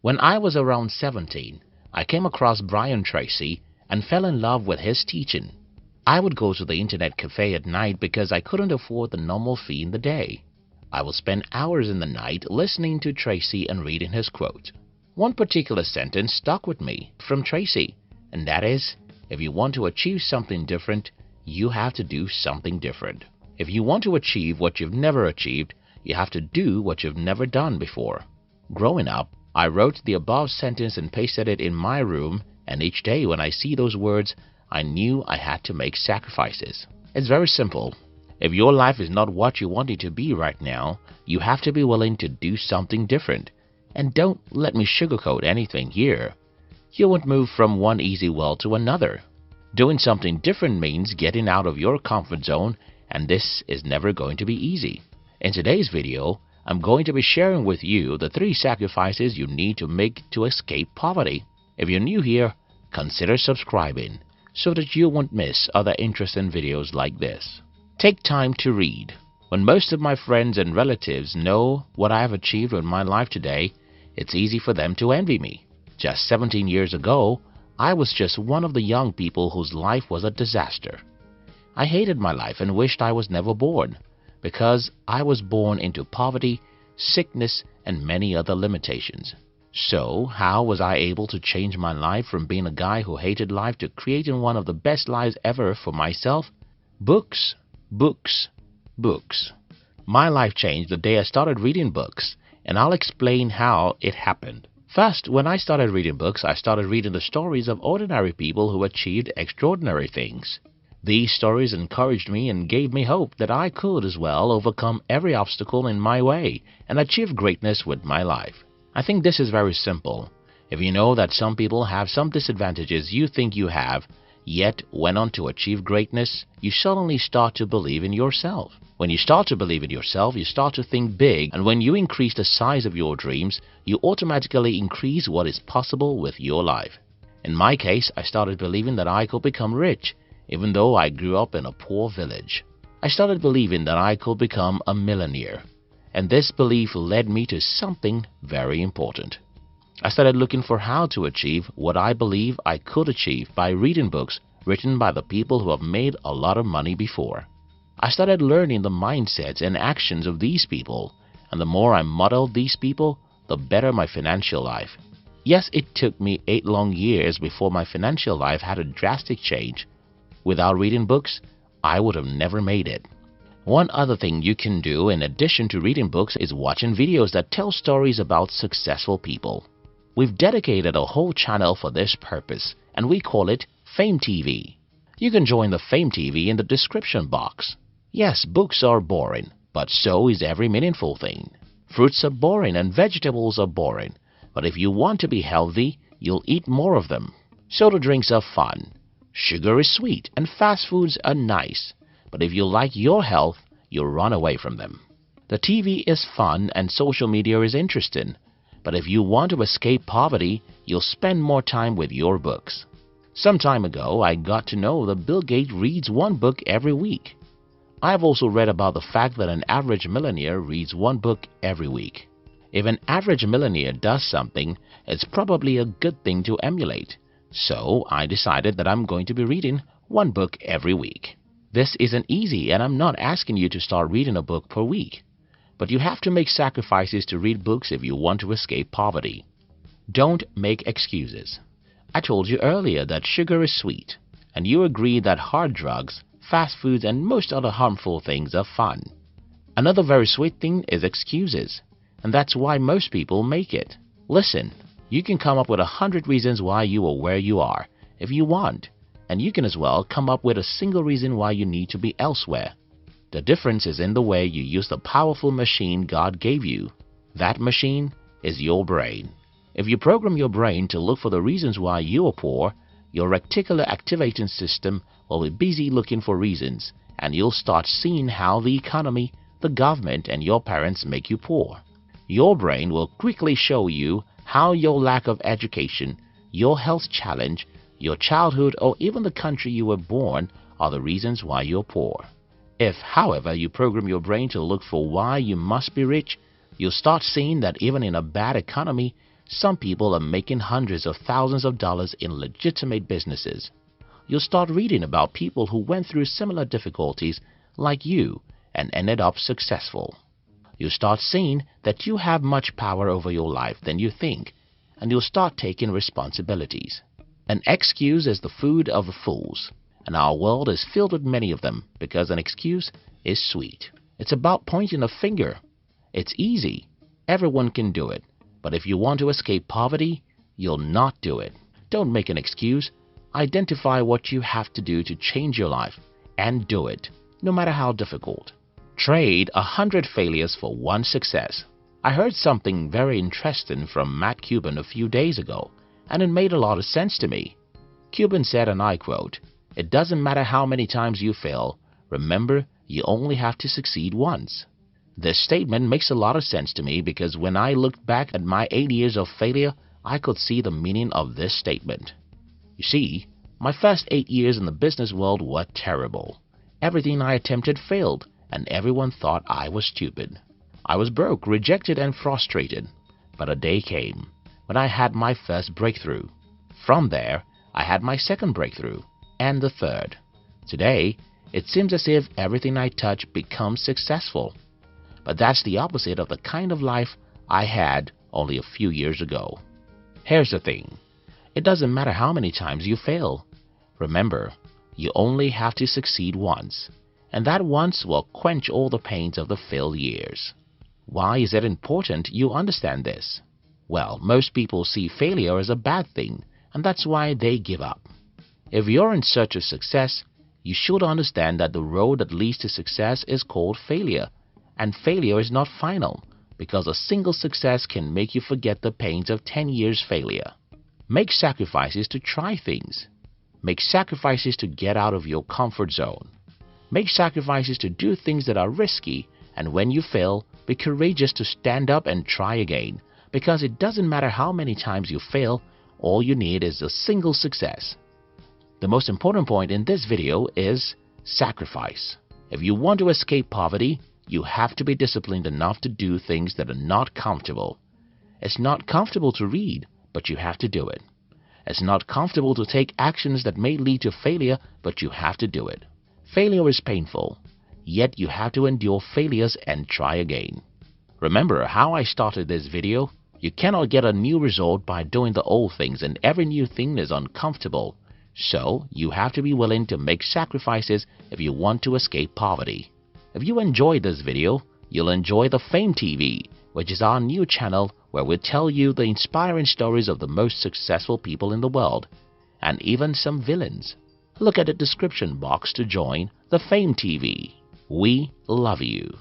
When I was around 17, I came across Brian Tracy and fell in love with his teaching. I would go to the internet cafe at night because I couldn't afford the normal fee in the day. I would spend hours in the night listening to Tracy and reading his quote. One particular sentence stuck with me from Tracy, and that is, if you want to achieve something different, you have to do something different. If you want to achieve what you've never achieved, you have to do what you've never done before. Growing up, I wrote the above sentence and pasted it in my room, and each day when I see those words, I knew I had to make sacrifices. It's very simple. If your life is not what you want it to be right now, you have to be willing to do something different. And don't let me sugarcoat anything here. You won't move from one easy well to another. Doing something different means getting out of your comfort zone, and this is never going to be easy. In today's video, I'm going to be sharing with you the 3 sacrifices you need to make to escape poverty. If you're new here, consider subscribing so that you won't miss other interesting videos like this. Take time to read. When most of my friends and relatives know what I have achieved in my life today, it's easy for them to envy me. Just 17 years ago, I was just one of the young people whose life was a disaster. I hated my life and wished I was never born, because I was born into poverty, sickness, and many other limitations. So, how was I able to change my life from being a guy who hated life to creating one of the best lives ever for myself? Books, books, books. My life changed the day I started reading books, and I'll explain how it happened. First, when I started reading books, I started reading the stories of ordinary people who achieved extraordinary things. These stories encouraged me and gave me hope that I could as well overcome every obstacle in my way and achieve greatness with my life. I think this is very simple. If you know that some people have some disadvantages you think you have, yet went on to achieve greatness, you suddenly start to believe in yourself. When you start to believe in yourself, you start to think big, and when you increase the size of your dreams, you automatically increase what is possible with your life. In my case, I started believing that I could become rich, even though I grew up in a poor village. I started believing that I could become a millionaire, and this belief led me to something very important. I started looking for how to achieve what I believe I could achieve by reading books written by the people who have made a lot of money before. I started learning the mindsets and actions of these people, and the more I modeled these people, the better my financial life. Yes, it took me 8 long years before my financial life had a drastic change. Without reading books, I would have never made it. One other thing you can do in addition to reading books is watching videos that tell stories about successful people. We've dedicated a whole channel for this purpose, and we call it Fame TV. You can join the Fame TV in the description box. Yes, books are boring, but so is every meaningful thing. Fruits are boring and vegetables are boring, but if you want to be healthy, you'll eat more of them. Soda drinks are fun. Sugar is sweet and fast foods are nice, but if you like your health, you'll run away from them. The TV is fun and social media is interesting, but if you want to escape poverty, you'll spend more time with your books. Some time ago, I got to know that Bill Gates reads 1 book every week. I've also read about the fact that an average millionaire reads 1 book every week. If an average millionaire does something, it's probably a good thing to emulate. So I decided that I'm going to be reading 1 book every week. This isn't easy, and I'm not asking you to start reading a book per week. But you have to make sacrifices to read books if you want to escape poverty. Don't make excuses. I told you earlier that sugar is sweet, and you agree that hard drugs, fast foods, and most other harmful things are fun. Another very sweet thing is excuses, and that's why most people make it. Listen. You can come up with 100 reasons why you are where you are, if you want, and you can as well come up with a single reason why you need to be elsewhere. The difference is in the way you use the powerful machine God gave you. That machine is your brain. If you program your brain to look for the reasons why you are poor, your reticular activating system will be busy looking for reasons, and you'll start seeing how the economy, the government, and your parents make you poor. Your brain will quickly show you how your lack of education, your health challenge, your childhood, or even the country you were born are the reasons why you're poor. If, however, you program your brain to look for why you must be rich, you'll start seeing that even in a bad economy, Some people are making hundreds of thousands of dollars in legitimate businesses. You'll start reading about people who went through similar difficulties like you and ended up successful. You'll start seeing that you have much power over your life than you think, and you'll start taking responsibilities. An excuse is the food of the fools, and our world is filled with many of them because an excuse is sweet. It's about pointing a finger. It's easy. Everyone can do it. But if you want to escape poverty, you'll not do it. Don't make an excuse. Identify what you have to do to change your life and do it, no matter how difficult. Trade 100 failures for one success. I heard something very interesting from Matt Cuban a few days ago, and it made a lot of sense to me. Cuban said, and I quote, "It doesn't matter how many times you fail. Remember, you only have to succeed once." This statement makes a lot of sense to me because when I looked back at my 8 years of failure, I could see the meaning of this statement. You see, my first 8 years in the business world were terrible. Everything I attempted failed, and everyone thought I was stupid. I was broke, rejected, and frustrated. But a day came when I had my first breakthrough. From there, I had my second breakthrough, and the third. Today, it seems as if everything I touch becomes successful. But that's the opposite of the kind of life I had only a few years ago. Here's the thing. It doesn't matter how many times you fail. Remember, you only have to succeed once, and that once will quench all the pains of the failed years. Why is it important you understand this? Well, most people see failure as a bad thing, and that's why they give up. If you're in search of success, you should understand that the road that leads to success is called failure, and failure is not final, because a single success can make you forget the pains of 10 years failure. Make sacrifices to try things. Make sacrifices to get out of your comfort zone. Make sacrifices to do things that are risky, and when you fail, be courageous to stand up and try again, because it doesn't matter how many times you fail, all you need is a single success. The most important point in this video is sacrifice. If you want to escape poverty, you have to be disciplined enough to do things that are not comfortable. It's not comfortable to read, but you have to do it. It's not comfortable to take actions that may lead to failure, but you have to do it. Failure is painful, yet you have to endure failures and try again. Remember how I started this video? You cannot get a new result by doing the old things, and every new thing is uncomfortable. So, you have to be willing to make sacrifices if you want to escape poverty. If you enjoyed this video, you'll enjoy the Fame TV, which is our new channel where we tell you the inspiring stories of the most successful people in the world, and even some villains. Look at the description box to join the Fame TV. We love you.